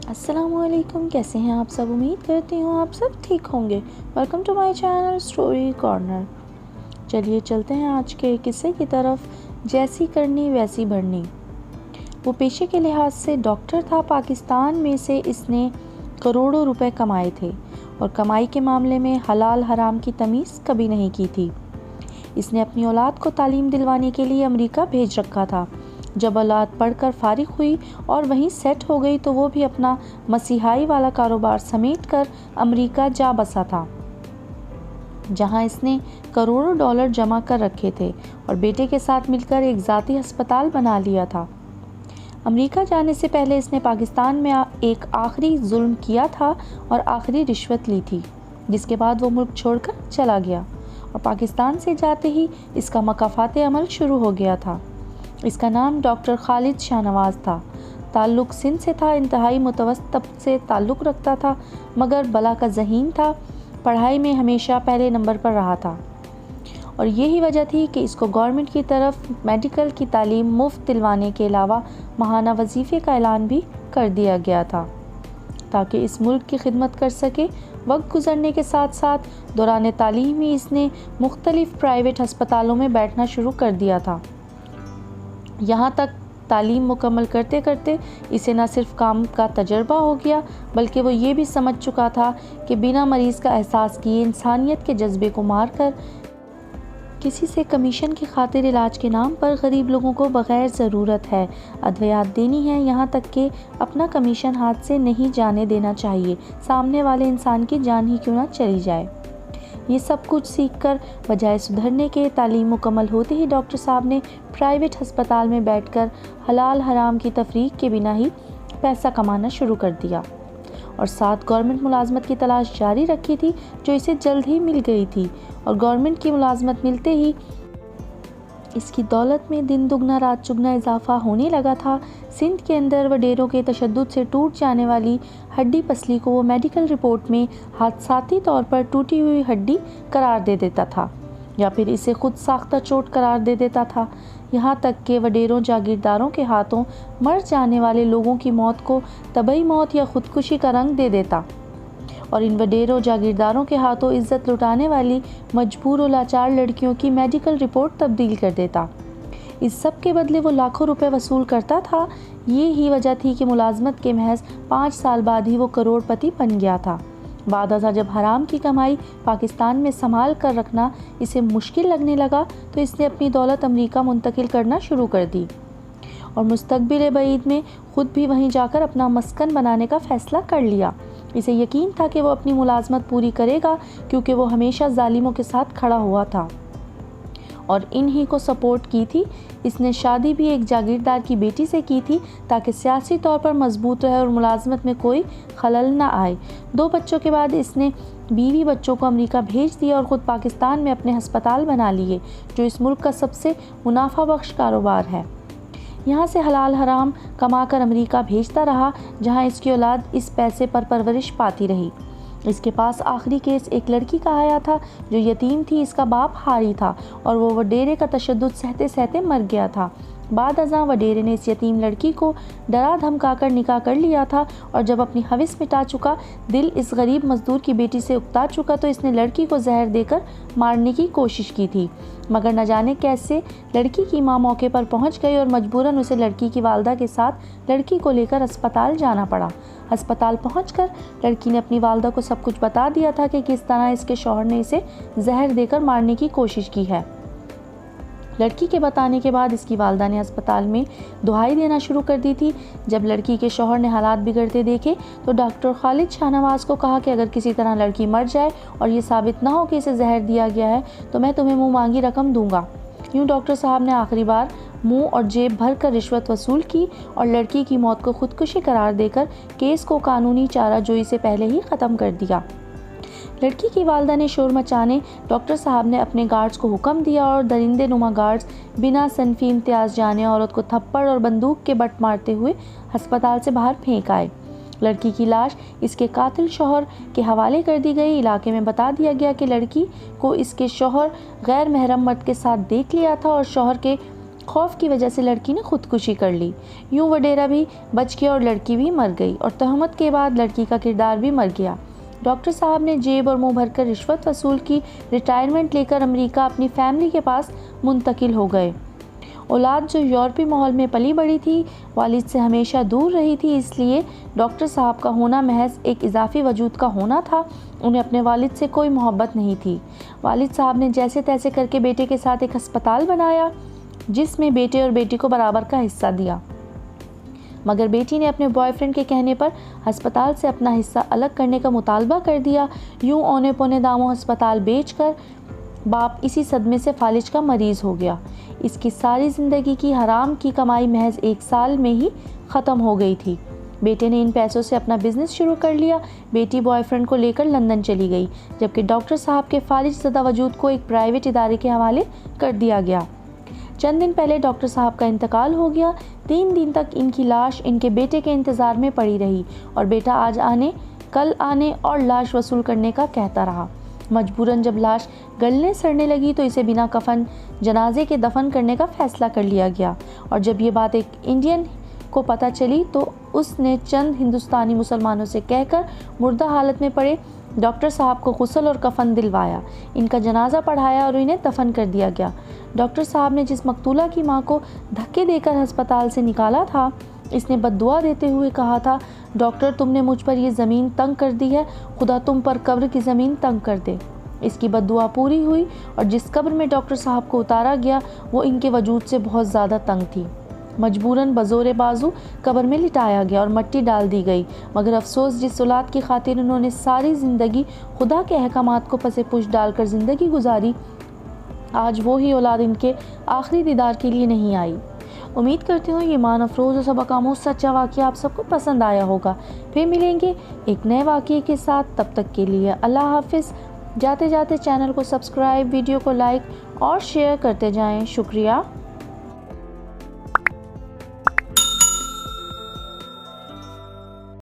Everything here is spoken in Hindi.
अस्सलामुअलैकुम, कैसे हैं आप सब। उम्मीद करती हूँ आप सब ठीक होंगे। Welcome to my channel story corner. चलिए चलते हैं आज के किस्से की तरफ। जैसी करनी वैसी भरनी। वो पेशे के लिहाज से डॉक्टर था। पाकिस्तान में से इसने करोड़ों रुपए कमाए थे और कमाई के मामले में हलाल हराम की तमीज़ कभी नहीं की थी। इसने अपनी औलाद को तालीम दिलवाने के लिए अमेरिका भेज रखा था। जब औलाद पढ़कर फारिग हुई और वहीं सेट हो गई तो वो भी अपना मसीहाई वाला कारोबार समेटकर अमेरिका जा बसा था, जहां इसने करोड़ों डॉलर जमा कर रखे थे और बेटे के साथ मिलकर एक ज़ाती अस्पताल बना लिया था। अमेरिका जाने से पहले इसने पाकिस्तान में एक आखिरी जुल्म किया था और आखिरी रिश्वत ली थी, जिसके बाद वो मुल्क छोड़कर चला गया और पाकिस्तान से जाते ही इसका मकाफाते अमल शुरू हो गया था। इसका नाम डॉक्टर खालिद शाहनवाज था। ताल्लुक़ सिंध से था। इंतहाई मुतवस्सित तबक़े से ताल्लुक़ रखता था, मगर बला का ज़हीन था। पढ़ाई में हमेशा पहले नंबर पर रहा था और यही वजह थी कि इसको गवर्नमेंट की तरफ मेडिकल की तालीम मुफ्त दिलवाने के अलावा माहाना वजीफ़े का ऐलान भी कर दिया गया था, ताकि इस मुल्क की खिदमत कर सके। वक्त गुजरने के साथ साथ दौरान तालीम ही इसने मुख्तलिफ़ प्राइवेट अस्पतालों में बैठना शुरू कर दिया था। यहाँ तक तालीम मुकम्मल करते करते इसे न सिर्फ काम का तजर्बा हो गया, बल्कि वो ये भी समझ चुका था कि बिना मरीज़ का एहसास किए इंसानियत के जज्बे को मारकर किसी से कमीशन की खातिर इलाज के नाम पर गरीब लोगों को बग़ैर ज़रूरत है अद्वियात देनी है, यहाँ तक कि अपना कमीशन हाथ से नहीं जाने देना चाहिए, सामने वाले इंसान की जान ही क्यों ना चली जाए। ये सब कुछ सीखकर बजाय सुधरने के, तालीम मुकम्मल होते ही डॉक्टर साहब ने प्राइवेट अस्पताल में बैठकर हलाल हराम की तफरीक के बिना ही पैसा कमाना शुरू कर दिया और साथ गवर्नमेंट मुलाजमत की तलाश जारी रखी थी, जो इसे जल्द ही मिल गई थी। और गवर्नमेंट की मुलाजमत मिलते ही इसकी दौलत में दिन दुगना रात चुगना इजाफा होने लगा था। सिंध के अंदर वडेरों के तशद्दुद से टूट जाने वाली हड्डी पसली को वो मेडिकल रिपोर्ट में हादसाती तौर पर टूटी हुई हड्डी करार दे देता था या फिर इसे खुद साख्ता चोट करार दे देता था। यहाँ तक कि वडेरों जागीरदारों के हाथों मर जाने वाले लोगों की मौत को तबई मौत या खुदकुशी का रंग दे देता और इन वडेरों जागीरदारों के हाथों इज्जत लुटाने वाली मजबूर और लाचार लड़कियों की मेडिकल रिपोर्ट तब्दील कर देता। इस सब के बदले वो लाखों रुपए वसूल करता था। ये ही वजह थी कि मुलाजमत के महज 5 साल बाद ही वो करोड़पति बन गया था। बाद अज़ा जब हराम की कमाई पाकिस्तान में संभाल कर रखना इसे मुश्किल लगने लगा तो इसने अपनी दौलत अमेरिका मुंतकिल करना शुरू कर दी और मुस्तकबिल बईद में खुद भी वहीं जाकर अपना मस्कन बनाने का फ़ैसला कर लिया। इसे यकीन था कि वो अपनी मुलाजमत पूरी करेगा, क्योंकि वो हमेशा जालिमों के साथ खड़ा हुआ था और इन्हीं को सपोर्ट की थी। इसने शादी भी एक जागीरदार की बेटी से की थी, ताकि सियासी तौर पर मजबूत रहे और मुलाजमत में कोई खलल ना आए। 2 बच्चों के बाद इसने बीवी बच्चों को अमेरिका भेज दिया और ख़ुद पाकिस्तान में अपने अस्पताल बना लिए, जो इस मुल्क का सबसे मुनाफा बख्श कारोबार है। यहाँ से हलाल हराम कमाकर अमेरिका भेजता रहा, जहाँ इसकी औलाद इस पैसे पर परवरिश पाती रही। इसके पास आखिरी केस एक लड़की का आया था जो यतीम थी। इसका बाप हारी था और वो वडेरे का तशद्दुद सहते सहते मर गया था। बाद अज़ां वडेरे ने इस यतीम लड़की को डरा धमका कर निकाह कर लिया था और जब अपनी हविस मिटा चुका, दिल इस गरीब मजदूर की बेटी से उकता चुका, तो इसने लड़की को जहर देकर मारने की कोशिश की थी, मगर न जाने कैसे लड़की की मां मौके पर पहुंच गई और मजबूरन उसे लड़की की वालदा के साथ लड़की को लेकर अस्पताल जाना पड़ा। अस्पताल पहुंचकर लड़की ने अपनी वालदा को सब कुछ बता दिया था कि किस तरह इसके शौहर ने इसे जहर देकर मारने की कोशिश की है। लड़की के बताने के बाद इसकी वालदा ने अस्पताल में दुहाई देना शुरू कर दी थी। जब लड़की के शौहर ने हालात बिगड़ते देखे तो डॉक्टर खालिद शाहनवाज को कहा कि अगर किसी तरह लड़की मर जाए और ये साबित ना हो कि इसे जहर दिया गया है तो मैं तुम्हें मुँह मांगी रकम दूंगा। यूँ डॉक्टर साहब ने आखिरी बार मुंह और जेब भर कर रिश्वत वसूल की और लड़की की मौत को खुदकुशी करार देकर केस को कानूनी चाराजोई से पहले ही ख़त्म कर दिया। लड़की की वालदा ने शोर मचाने डॉक्टर साहब ने अपने गार्ड्स को हुक्म दिया और दरिंदे नुमा गार्ड्स बिना सनफी इम्तियाज़ जाने औरत को थप्पड़ और बंदूक के बट मारते हुए अस्पताल से बाहर फेंक आए। लड़की की लाश इसके कातिल शौहर के हवाले कर दी गई। इलाके में बता दिया गया कि लड़की को इसके शौहर गैर महरम मर्द के साथ देख लिया था और शौहर के खौफ की वजह से लड़की ने खुदकुशी कर ली। यूं वडेरा भी बच गया और लड़की भी मर गई और तहमत के बाद लड़की का किरदार भी मर गया। डॉक्टर साहब ने जेब और मुंह भरकर रिश्वत वसूल की। रिटायरमेंट लेकर अमेरिका अपनी फैमिली के पास मुंतकिल हो गए। औलाद जो यूरोपीय माहौल में पली बड़ी थी, वालिद से हमेशा दूर रही थी, इसलिए डॉक्टर साहब का होना महज एक इजाफी वजूद का होना था। उन्हें अपने वालिद से कोई मोहब्बत नहीं थी। वालिद साहब ने जैसे तैसे करके बेटे के साथ एक अस्पताल बनाया, जिसमें बेटे और बेटी को बराबर का हिस्सा दिया, मगर बेटी ने अपने बॉयफ्रेंड के कहने पर अस्पताल से अपना हिस्सा अलग करने का मुतालबा कर दिया। यूं औने पौने दामों अस्पताल बेचकर बाप इसी सदमे से फालिज का मरीज़ हो गया। इसकी सारी ज़िंदगी की हराम की कमाई महज 1 साल में ही ख़त्म हो गई थी। बेटे ने इन पैसों से अपना बिजनेस शुरू कर लिया। बेटी बॉयफ्रेंड को लेकर लंदन चली गई, जबकि डॉक्टर साहब के फालिज ज़दा वजूद को एक प्राइवेट इदारे के हवाले कर दिया गया। चंद दिन पहले डॉक्टर साहब का इंतकाल हो गया। 3 दिन तक इनकी लाश इनके बेटे के इंतज़ार में पड़ी रही और बेटा आज आने कल आने और लाश वसूल करने का कहता रहा। मजबूरन जब लाश गलने सड़ने लगी तो इसे बिना कफन जनाजे के दफन करने का फ़ैसला कर लिया गया और जब ये बात एक इंडियन को पता चली तो उसने चंद हिंदुस्तानी मुसलमानों से कहकर मुर्दा हालत में पड़े डॉक्टर साहब को गुस्ल और कफन दिलवाया, इनका जनाजा पढ़ाया और इन्हें दफन कर दिया गया। डॉक्टर साहब ने जिस मकतूला की मां को धक्के देकर अस्पताल से निकाला था, इसने बद्दुआ देते हुए कहा था, डॉक्टर तुमने मुझ पर ये ज़मीन तंग कर दी है, खुदा तुम पर कब्र की ज़मीन तंग कर दे। इसकी बद्दुआ पूरी हुई और जिस कब्र में डॉक्टर साहब को उतारा गया वो इनके वजूद से बहुत ज़्यादा तंग थी। मजबूरन बज़ोरे बाजू कब्र में लिटाया गया और मट्टी डाल दी गई, मगर अफसोस जिस औलाद की खातिर उन्होंने सारी ज़िंदगी खुदा के अहकामात को पसे पुश डालकर ज़िंदगी गुजारी, आज वो ही औलाद इनके आखिरी दीदार के लिए नहीं आई। उम्मीद करती हूँ ये ईमान अफरोज़ और सबक आमोज़ सच्चा वाक़या आप सबको पसंद आया होगा। फिर मिलेंगे एक नए वाक़ये के साथ, तब तक के लिए अल्लाह हाफ़िज़। जाते जाते चैनल को सब्सक्राइब, वीडियो को लाइक और शेयर करते जाएं। शुक्रिया।